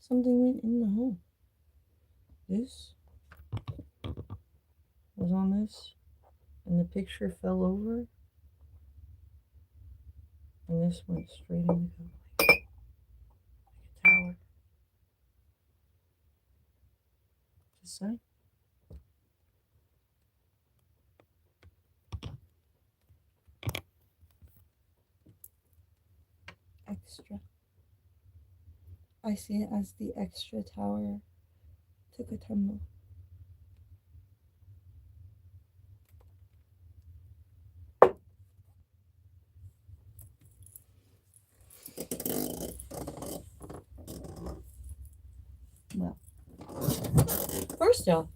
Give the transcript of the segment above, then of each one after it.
Something went in the hole. This was on this, and the picture fell over, and this went straight into like a tower. Just say. Extra. I see it as the extra tower took a tumble. Well, first off,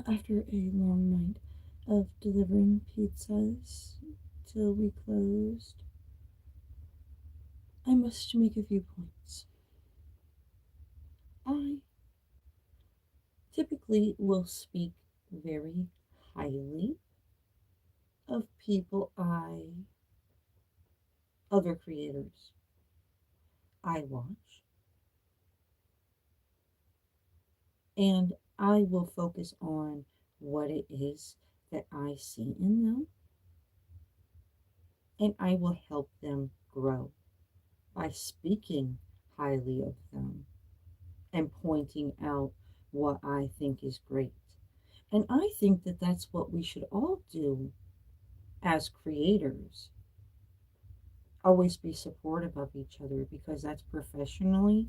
after a long night of delivering pizzas till we closed, I must make a few points. I typically will speak very highly of other creators I watch, and I will focus on what it is that I see in them, and I will help them grow by speaking highly of them and pointing out what I think is great. And I think that that's what we should all do as creators. Always be supportive of each other, because that's professionally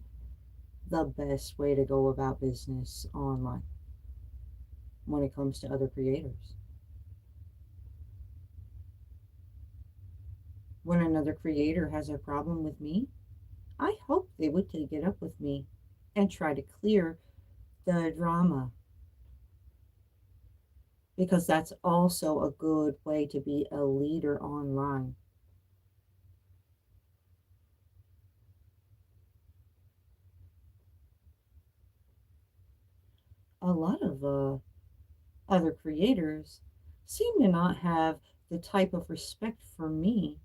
the best way to go about business online when it comes to other creators. When another creator has a problem with me, I hope they would take it up with me and try to clear the drama, because that's also a good way to be a leader online. A lot of other creators seem to not have the type of respect for me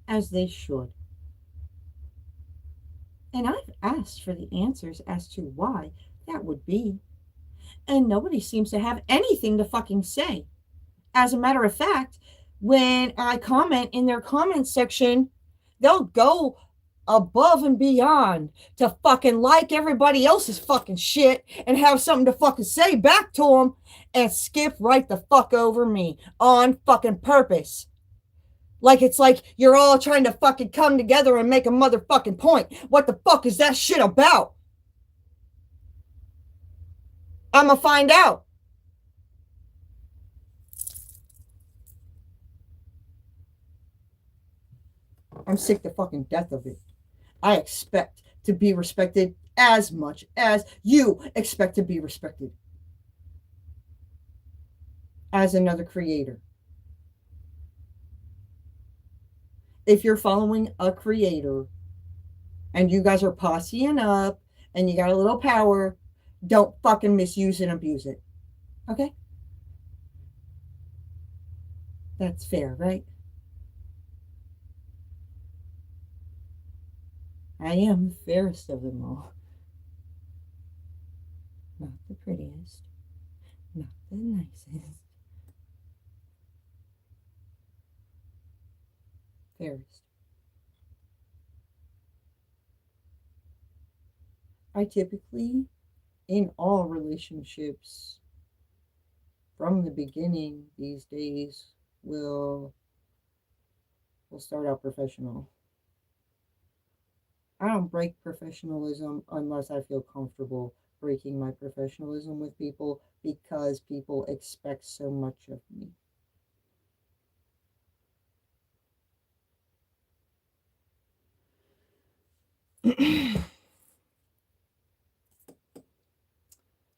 as they should. And I've asked for the answers as to why that would be. And nobody seems to have anything to fucking say. As a matter of fact, when I comment in their comment section, they'll go above and beyond to fucking like everybody else's fucking shit and have something to fucking say back to them, and skip right the fuck over me on fucking purpose. Like it's like you're all trying to fucking come together and make a motherfucking point. What the fuck is that shit about? I'ma find out. I'm sick to fucking death of it. I expect to be respected as much as you expect to be respected as another creator. If you're following a creator and you guys are posseing up and you got a little power, don't fucking misuse and abuse it. Okay? That's fair, right? I am the fairest of them all. Not the prettiest, not the nicest. Fairest. I typically, in all relationships, from the beginning these days, will start out professional. I don't break professionalism unless I feel comfortable breaking my professionalism with people, because people expect so much of me.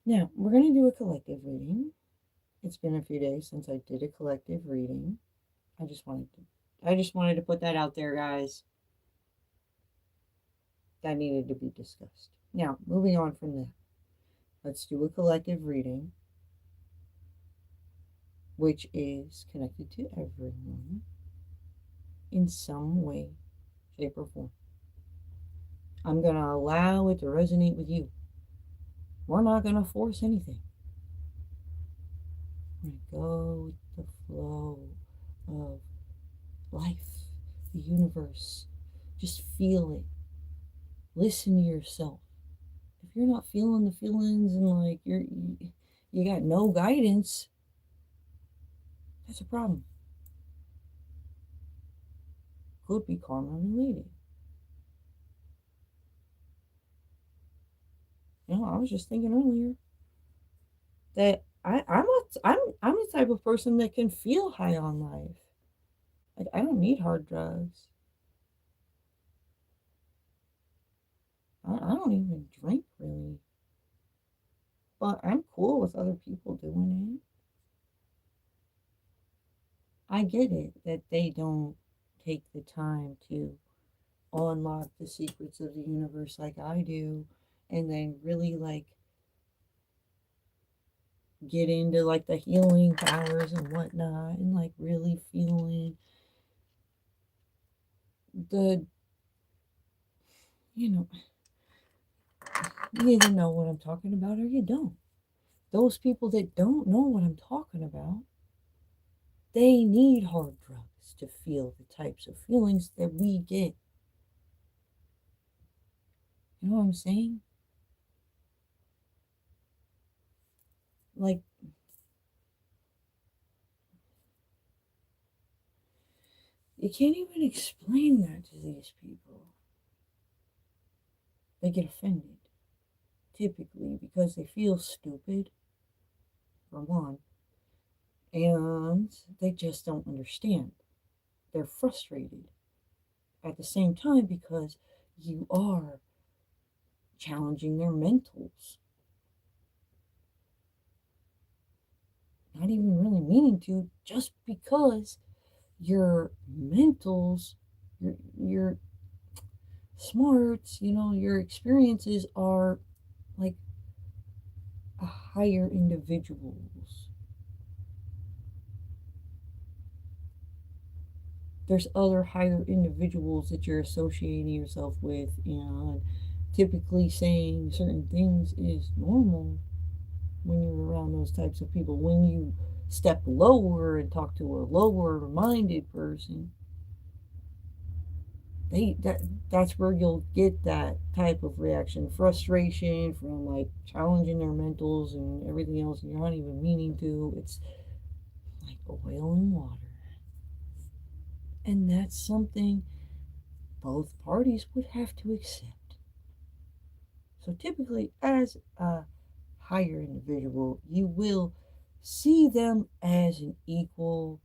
Now, we're going to do a collective reading. It's been a few days since I did a collective reading. I just wanted to put that out there, guys. That needed to be discussed. Now, moving on from that, let's do a collective reading, which is connected to everyone. in some way, shape, or form. I'm going to allow it to resonate with you. We're not going to force anything. We're going to go with the flow of life, the universe. Just feel it. Listen to yourself. If you're not feeling the feelings and like you got no guidance, that's a problem. Could be karma related. I was just thinking earlier that I'm the type of person that can feel high on life. Like I don't need hard drugs. I don't even drink really, but I'm cool with other people doing it. I get it that they don't take the time to unlock the secrets of the universe like I do, and then really like get into like the healing powers and whatnot, and like really feeling the you know you either know what I'm talking about or you don't. Those people that don't know what I'm talking about, they need hard drugs to feel the types of feelings that we get. You know what I'm saying? Like, you can't even explain that to these people. They get offended, typically, because they feel stupid, for one, and they just don't understand. They're frustrated at the same time because you are challenging their mentals. Not even really meaning to, just because your mentals, your smarts, your experiences are like a higher individuals. There's other higher individuals that you're associating yourself with, and typically saying certain things is normal when you're around those types of people. When you step lower and talk to a lower minded person, that's where you'll get that type of reaction, frustration from like challenging their mentals and everything else, and you're not even meaning to. It's like oil and water, and that's something both parties would have to accept. So typically, as a higher individual, you will see them as an equal,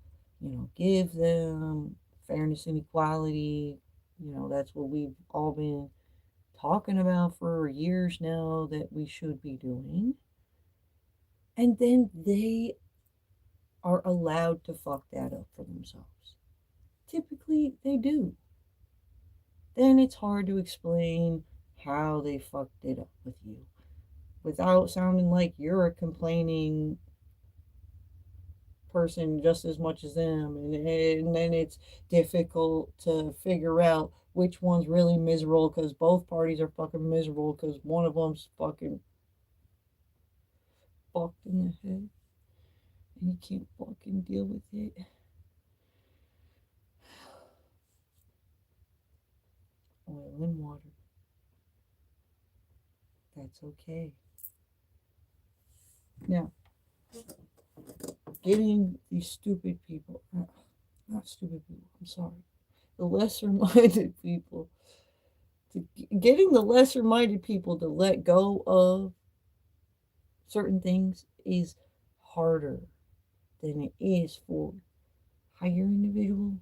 give them fairness and equality. That's what we've all been talking about for years now that we should be doing. And then they are allowed to fuck that up for themselves. Typically, they do. Then it's hard to explain how they fucked it up with you without sounding like you're a complaining person just as much as them. And then it's difficult to figure out which one's really miserable because both parties are fucking miserable because one of them's fucking fucked in the head and you can't fucking deal with it. Oil and water. That's okay. Now, getting these stupid people, not stupid people, I'm sorry, the lesser minded people, getting the lesser minded people to let go of certain things is harder than it is for higher individuals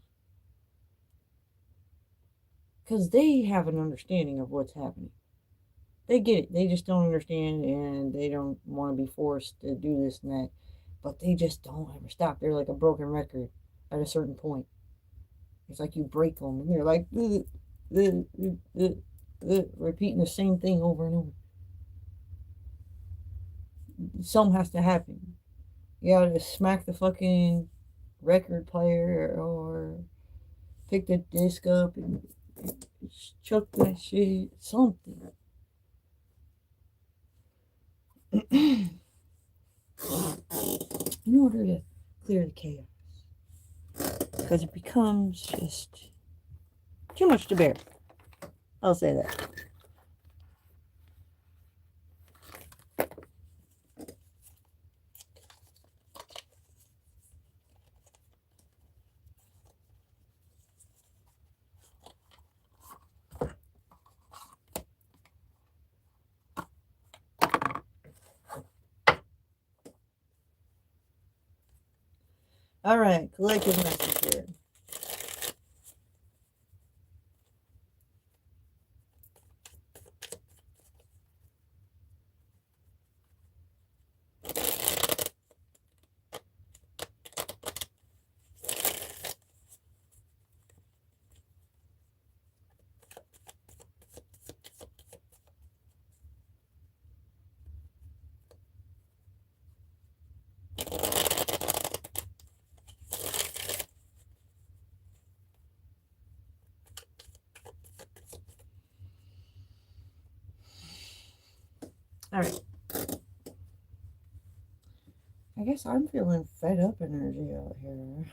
because they have an understanding of what's happening. They get it. They just don't understand and they don't want to be forced to do this and that. But they just don't ever stop. They're like a broken record at a certain point. It's like you break them and they're like repeating the same thing over and over. Something has to happen. You gotta smack the fucking record player or Pick the disc up and chuck that shit. Something. In order to clear the chaos. Because it becomes just too much to bear. I'll say that. All right, collective message here. All right. I guess I'm feeling fed up energy out here.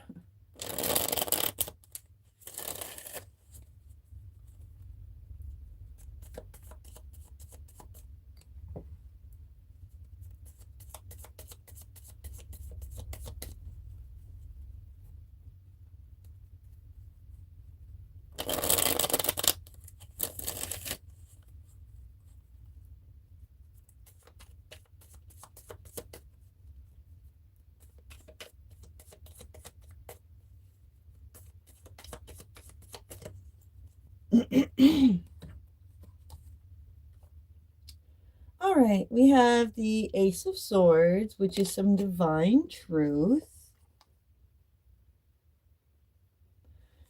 All right, we have the Ace of Swords, which is some divine truth.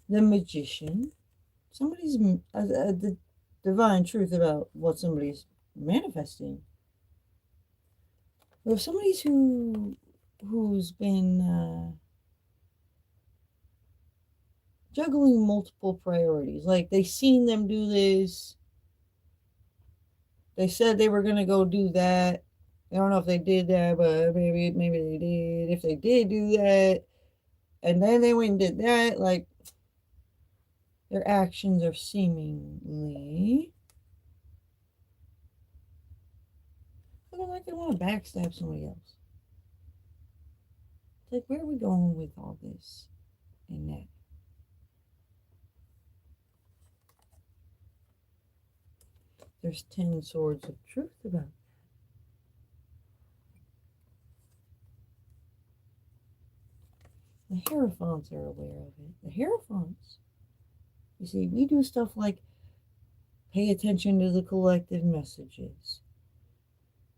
The Magician. Somebody's the divine truth about what somebody's manifesting. We have somebody who's been juggling multiple priorities. Like they seen them do this. They said they were gonna go do that. I don't know if they did that, but maybe they did. If they did do that, and then they went and did that, like their actions are seemingly. Looking like they want to backstab somebody else. It's like, where are we going with all this and that? There's 10 swords of truth about that. The Hierophants are aware of it. The Hierophants. You see, we do stuff like pay attention to the collective messages.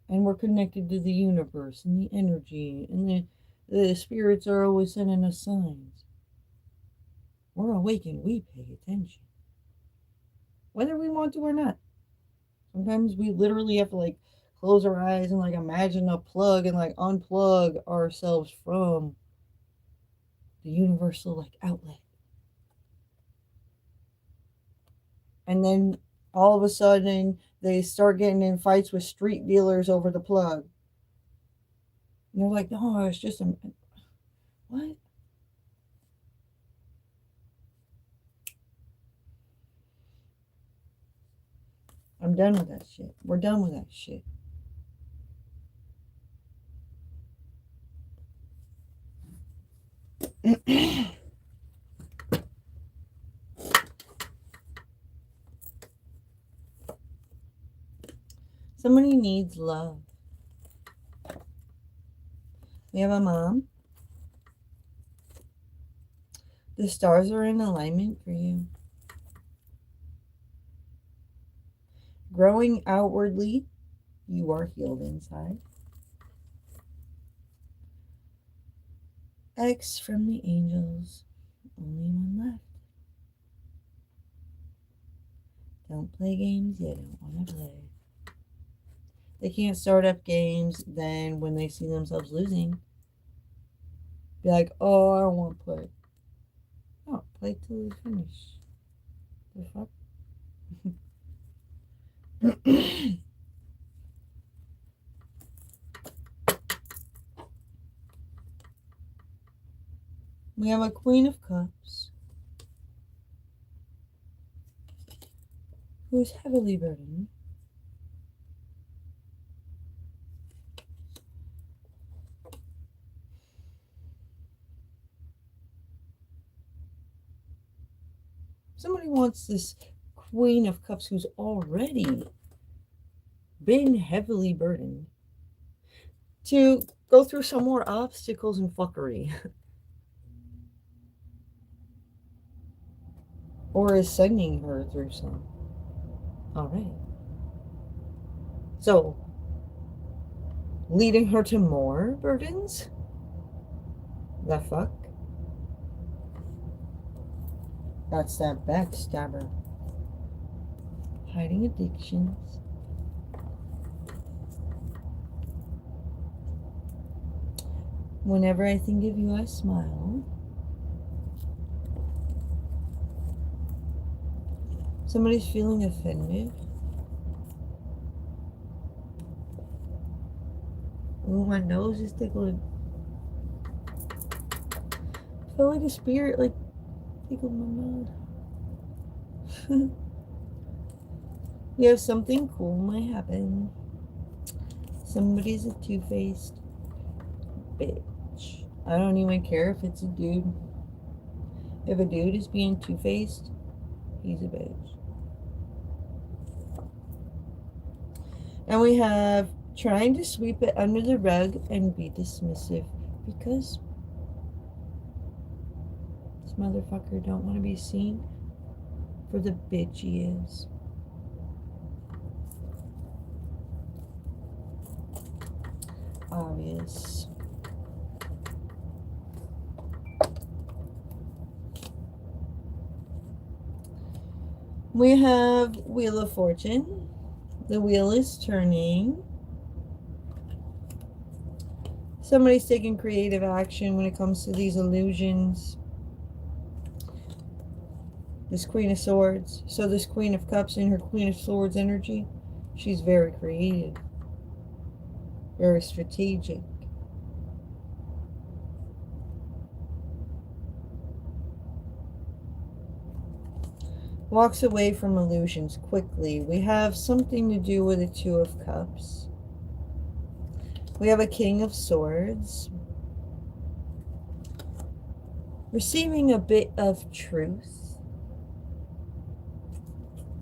And we're connected to the universe and the energy. And the spirits are always sending us signs. We're awakened. We pay attention. Whether we want to or not. Sometimes we literally have to like close our eyes and like imagine a plug and like unplug ourselves from the universal like outlet. And then all of a sudden they start getting in fights with street dealers over the plug. And they're like, no, it's just a what? I'm done with that shit. We're done with that shit. Somebody needs love. We have a mom. The stars are in alignment for you. Growing outwardly, you are healed inside. X from the angels, only one left. Don't play games you don't want to play. They can't start up games then when they see themselves losing. Be like, oh, I don't want to play. Oh, play till we finish. The fuck? We have a Queen of Cups who's heavily burdened. Somebody wants this Queen of Cups who's already been heavily burdened to go through some more obstacles and fuckery. Or is sending her through some. Alright. So, leading her to more burdens? The fuck? That's that backstabber. Hiding addictions. Whenever I think of you, I smile. Somebody's feeling offended. Ooh, my nose is tickling. I felt like a spirit, like, tickled my nose. Yeah, something cool might happen. Somebody's a two-faced bitch. I don't even care if it's a dude. If a dude is being two-faced, he's a bitch. And we have trying to sweep it under the rug and be dismissive because this motherfucker don't want to be seen for the bitch he is. Obvious. We have Wheel of Fortune. The wheel is turning. Somebody's taking creative action when it comes to these illusions. This Queen of Swords. So this Queen of Cups in her Queen of Swords energy, she's very creative. Very strategic. Walks away from illusions quickly. We have something to do with the Two of Cups. We have a King of Swords. Receiving a bit of truth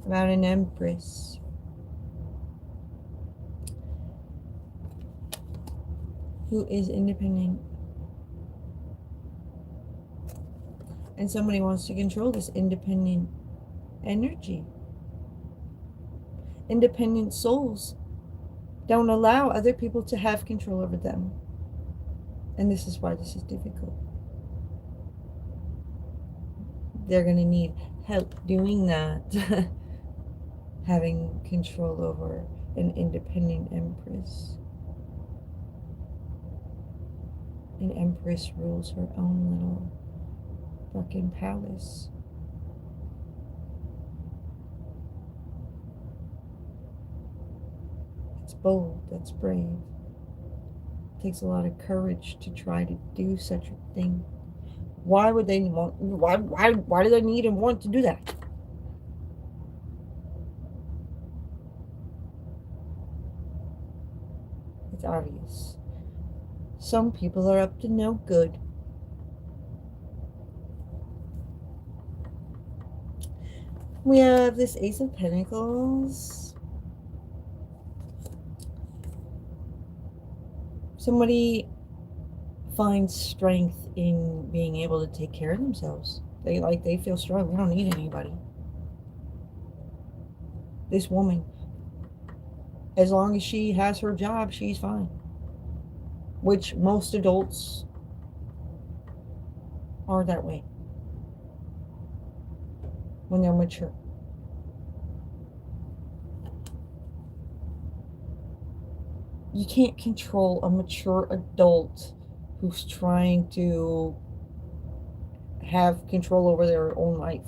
about an Empress. Who is independent. And somebody wants to control this independent energy. Independent souls don't allow other people to have control over them. And this is why this is difficult. They're going to need help doing that. Having control over an independent empress. An empress rules her own little fucking palace. It's bold, that's brave. It takes a lot of courage to try to do such a thing. Why would they want, why do they need and want to do that? It's obvious. Some people are up to no good. We have this Ace of Pentacles. Somebody finds strength in being able to take care of themselves. They feel strong. They don't need anybody. This woman, as long as she has her job, she's fine. Which most adults are that way when they're mature. You can't control a mature adult who's trying to have control over their own life.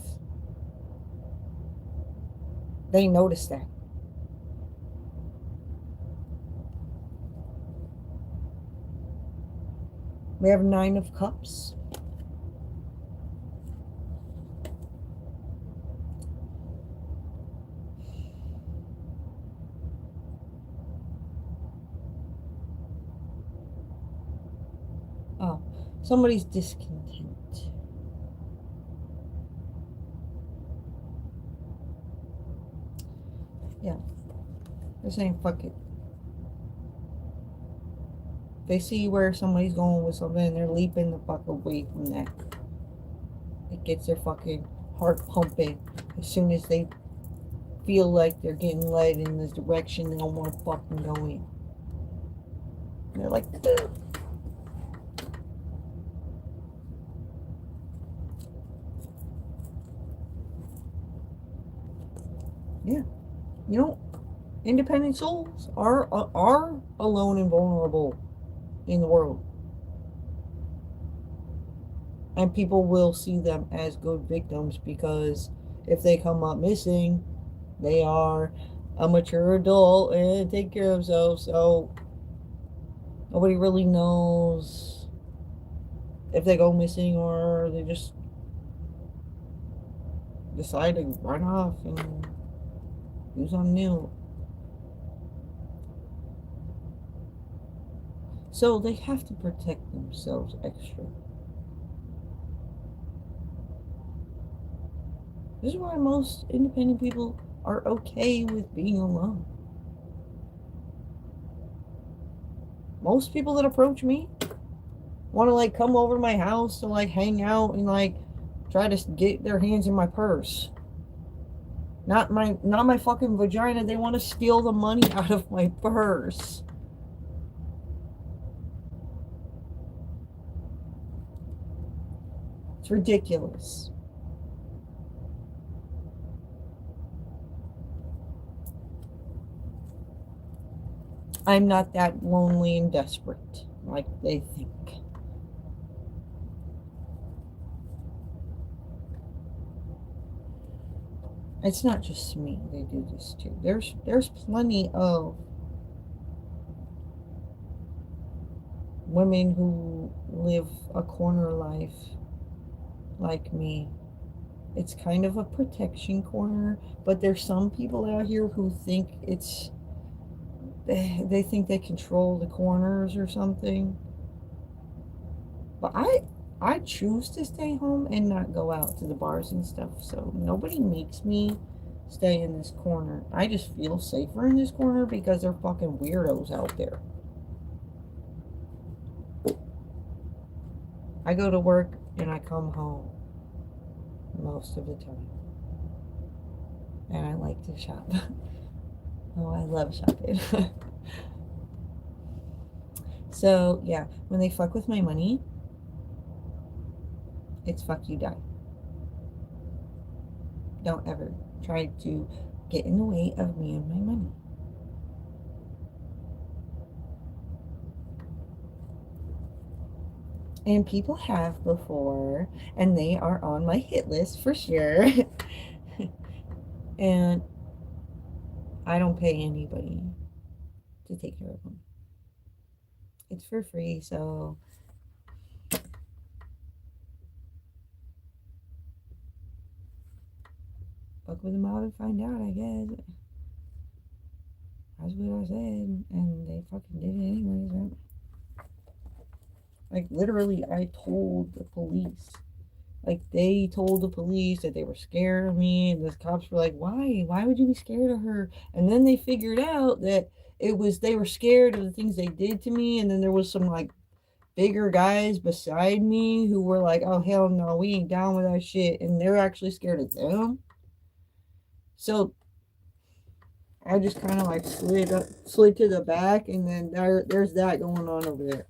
They notice that. We have 9 of Cups. Oh, somebody's discontent. Yeah, they're saying fuck it. They see where somebody's going with something and they're leaping the fuck away from that. It gets their fucking heart pumping as soon as they feel like they're getting led in this direction they don't want to fucking go in. And they're like, ugh. Yeah, you know, independent souls are alone and vulnerable in the world. And people will see them as good victims because if they come up missing, they are a mature adult and take care of themselves. So nobody really knows if they go missing or they just decide to run off and do something new. So they have to protect themselves extra. This is why most independent people are okay with being alone. Most people that approach me want to like come over to my house to like hang out and like try to get their hands in my purse. Not my fucking vagina. They want to steal the money out of my purse. It's ridiculous. I'm not that lonely and desperate like they think. It's not just me. They do this too. There's plenty of women who live a corner life like me. It's kind of a protection corner, but there's some people out here who think they think they control the corners or something. But I choose to stay home and not go out to the bars and stuff. So nobody makes me stay in this corner. I just feel safer in this corner because they're fucking weirdos out there. I go to work and I come home most of the time. And I like to shop. Oh, I love shopping. So, yeah, when they fuck with my money, it's fuck you die. Don't ever try to get in the way of me and my money. And people have before, and they are on my hit list for sure. And I don't pay anybody to take care of them. It's for free, so fuck with them out and find out, I guess. That's what I said, and they fucking did it anyways, right? Like, literally, I told the police. Like, they told the police that they were scared of me, and the cops were like, why? Why would you be scared of her? And then they figured out that they were scared of the things they did to me, and then there was some, like, bigger guys beside me who were like, oh, hell no, we ain't down with that shit, and they're actually scared of them. So I just kind of like slid to the back, and then there's that going on over there.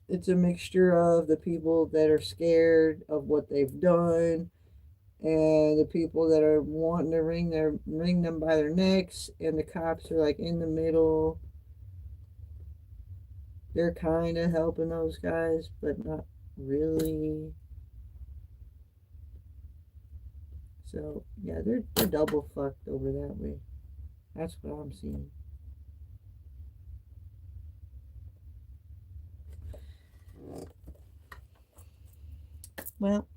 It's a mixture of the people that are scared of what they've done and the people that are wanting to ring them by their necks, and the cops are like in the middle. They're kind of helping those guys, but not Really? So yeah, they're double fucked over that way. That's what I'm seeing. Well,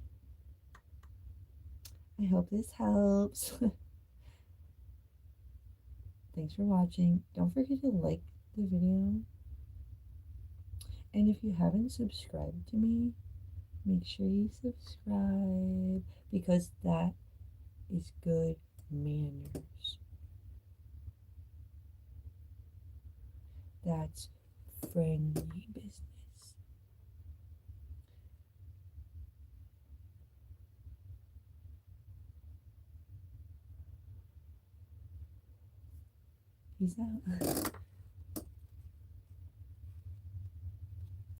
I hope this helps. Thanks for watching. Don't forget to like the video. And if you haven't subscribed to me, make sure you subscribe because that is good manners. That's friendly business. Peace out.